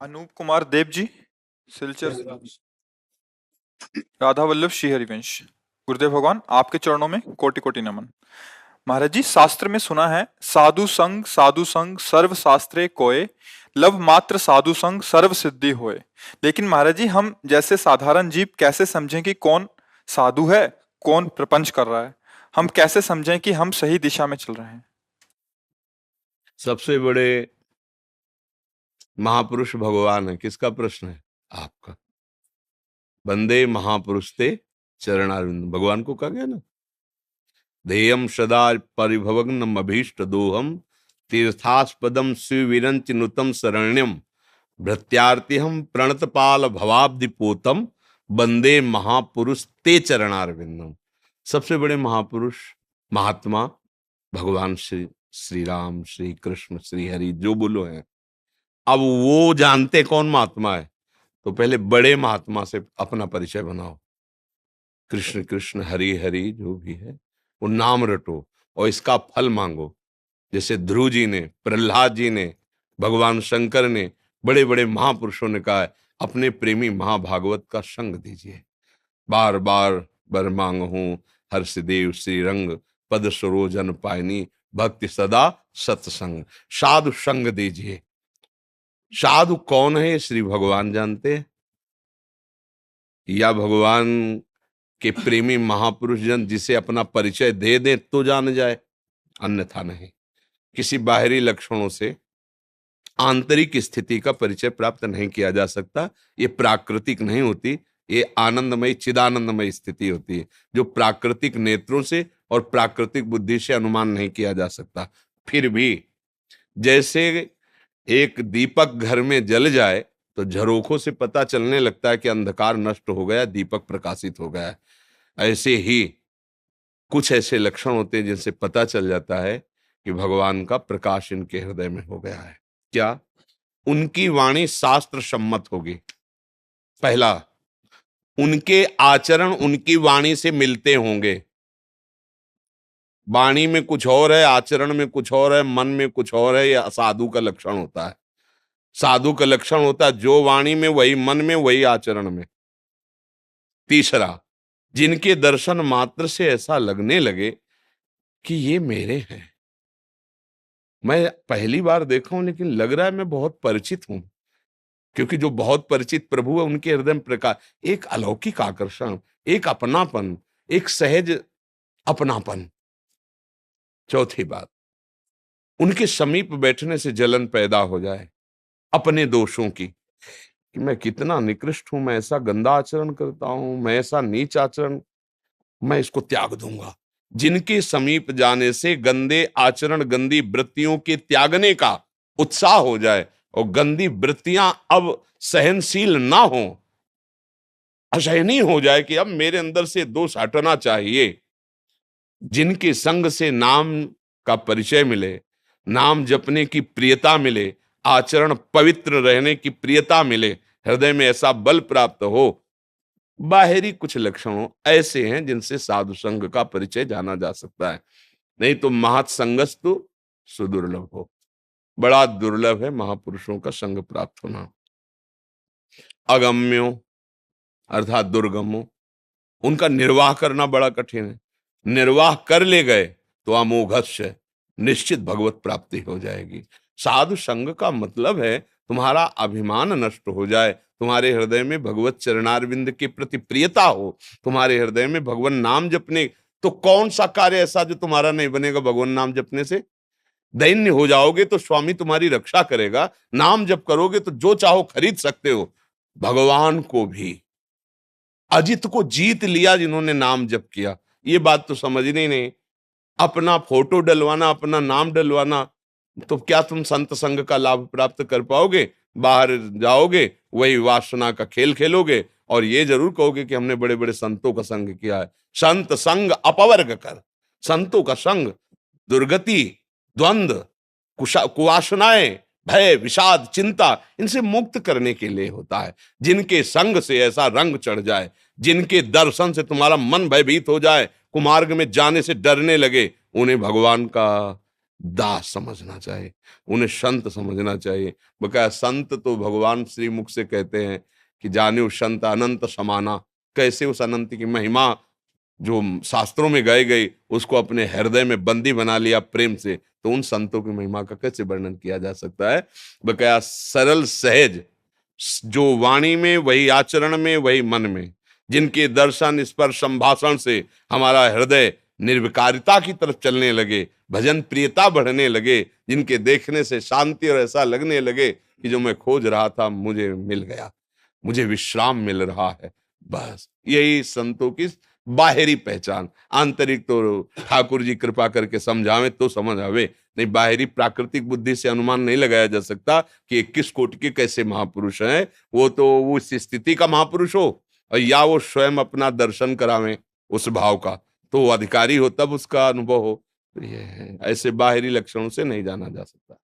अनूप कुमार देव जी, सिलचर। राधा वल्लभ श्री हरिवंश। गुरुदेव भगवान, आपके चरणों में कोटि कोटि नमन। महाराज जी, शास्त्र में सुना है, साधु संग सर्व शास्त्रे कोय, लव मात्र साधु संग सर्व सिद्धि होए। लेकिन महाराज जी, हम जैसे साधारण जीव कैसे समझें कि कौन साधु है, कौन प्रपंच कर रहा है? हम कैसे समझें कि हम सही दिशा में चल रहे हैं? सबसे बड़े महापुरुष भगवान है। किसका प्रश्न है? आपका। वंदे महापुरुष ते चरणारविंद, भगवान को कहा गया ना। ध्येयम सदा परिभवग्नम अभीष्ट दोहम, तीर्थास्पदम शिविरंच नुतम शरण्यम, भृत्यार्तिहम प्रणतपाल भवाब्दिपोतम, वंदे महापुरुष ते चरणारविंदम। सबसे बड़े महापुरुष महात्मा भगवान श्री राम, श्री कृष्ण, श्री हरि, जो बोलो हैं। अब वो जानते कौन महात्मा है, तो पहले बड़े महात्मा से अपना परिचय बनाओ। कृष्ण कृष्ण, हरि हरि, जो भी है वो नाम रटो और इसका फल मांगो। जैसे ध्रुव जी ने, प्रहलाद जी ने, भगवान शंकर ने, बड़े बड़े महापुरुषों ने कहा है, अपने प्रेमी महाभागवत का संग दीजिए। बार बार बर मांग हूं हर्षदेव श्री रंग, पद सरोजन पायनी, भक्ति सदा सत्संग। साधु संग दीजिए। साधु कौन है, श्री भगवान जानते हैं, या भगवान के प्रेमी महापुरुष जन जिसे अपना परिचय दे दे तो जान जाए, अन्यथा नहीं। किसी बाहरी लक्षणों से आंतरिक स्थिति का परिचय प्राप्त नहीं किया जा सकता। ये प्राकृतिक नहीं होती, ये आनंदमय चिदानंदमय स्थिति होती है, जो प्राकृतिक नेत्रों से और प्राकृतिक बुद्धि से अनुमान नहीं किया जा सकता। फिर भी जैसे एक दीपक घर में जल जाए तो झरोखों से पता चलने लगता है कि अंधकार नष्ट हो गया, दीपक प्रकाशित हो गया है। ऐसे ही कुछ ऐसे लक्षण होते हैं जिनसे पता चल जाता है कि भगवान का प्रकाश इनके हृदय में हो गया है। क्या? उनकी वाणी शास्त्र सम्मत होगी। पहला, उनके आचरण उनकी वाणी से मिलते होंगे। वाणी में कुछ और है, आचरण में कुछ और है, मन में कुछ और है, यह साधु का लक्षण होता है। साधु का लक्षण होता है जो वाणी में वही मन में वही आचरण में। तीसरा, जिनके दर्शन मात्र से ऐसा लगने लगे कि ये मेरे हैं। मैं पहली बार देखा हूं लेकिन लग रहा है मैं बहुत परिचित हूं, क्योंकि जो बहुत परिचित प्रभु है उनके हृदय में प्रकाश, एक अलौकिक आकर्षण, एक अपनापन, एक सहज अपनापन। चौथी बात, उनके समीप बैठने से जलन पैदा हो जाए अपने दोषों की, कि मैं कितना निकृष्ट हूं, मैं ऐसा गंदा आचरण करता हूं, मैं ऐसा नीच आचरण, मैं इसको त्याग दूंगा। जिनके समीप जाने से गंदे आचरण, गंदी वृत्तियों के त्यागने का उत्साह हो जाए और गंदी वृत्तियां अब सहनशील ना हो, असहनीय हो जाए कि अब मेरे अंदर से दोष हटना चाहिए। जिनके संग से नाम का परिचय मिले, नाम जपने की प्रियता मिले, आचरण पवित्र रहने की प्रियता मिले, हृदय में ऐसा बल प्राप्त हो। बाहरी कुछ लक्षणों ऐसे हैं जिनसे साधु संघ का परिचय जाना जा सकता है, नहीं तो महत् संगस्तु सुदुर्लभ हो। बड़ा दुर्लभ है महापुरुषों का संग प्राप्त होना। अगम्यो अर्थात दुर्गमो, उनका निर्वाह करना बड़ा कठिन है। निर्वाह कर ले गए तो अमोघस्य, निश्चित भगवत प्राप्ति हो जाएगी। साधु संग का मतलब है तुम्हारा अभिमान नष्ट हो जाए, तुम्हारे हृदय में भगवत चरणारविंद के प्रति प्रियता हो, तुम्हारे हृदय में भगवान नाम जपने। तो कौन सा कार्य ऐसा जो तुम्हारा नहीं बनेगा भगवान नाम जपने से? दैन्य हो जाओगे तो स्वामी तुम्हारी रक्षा करेगा, नाम जप करोगे तो जो चाहो खरीद सकते हो। भगवान को भी, अजित को जीत लिया जिन्होंने नाम जप किया। ये बात तो समझनी नहीं। अपना फोटो डलवाना, अपना नाम डलवाना, तो क्या तुम संत संग का लाभ प्राप्त कर पाओगे? बाहर जाओगे वही वासना का खेल खेलोगे और ये जरूर कहोगे कि हमने बड़े बड़े संतों का संग किया है। संत संग अपवर्ग कर, संतों का संग दुर्गति, द्वंद्व, कुवासनाएं, भय, विषाद, चिंता, इनसे मुक्त करने के लिए होता है। जिनके संग से ऐसा रंग चढ़ जाए, जिनके दर्शन से तुम्हारा मन भयभीत हो जाए, कुमार्ग में जाने से डरने लगे, उन्हें भगवान का दास समझना चाहिए, उन्हें संत समझना चाहिए। बकाया संत तो भगवान श्री मुख से कहते हैं कि जाने संत अनंत समाना। कैसे उस अनंत की महिमा जो शास्त्रों में गाई गई उसको अपने हृदय में बंदी बना लिया प्रेम से, तो उन संतों की महिमा का कैसे वर्णन किया जा सकता है। बकाया सरल सहज, जो वाणी में वही आचरण में वही मन में, जिनके दर्शन स्पर्श संभाषण से हमारा हृदय निर्विकारिता की तरफ चलने लगे, भजन प्रियता बढ़ने लगे, जिनके देखने से शांति और ऐसा लगने लगे कि जो मैं खोज रहा था मुझे मिल गया, मुझे विश्राम मिल रहा है। बस यही संतों की बाहरी पहचान। आंतरिक तो ठाकुर जी कृपा करके समझावे तो समझ आवे, नहीं बाहरी प्राकृतिक बुद्धि से अनुमान नहीं लगाया जा सकता कि 21 कोटि के कैसे महापुरुष हैं। वो तो उस स्थिति का महापुरुष हो और या वो स्वयं अपना दर्शन करावे उस भाव का, तो वो अधिकारी हो तब उसका अनुभव हो। तो ये है, ऐसे बाहरी लक्षणों से नहीं जाना जा सकता।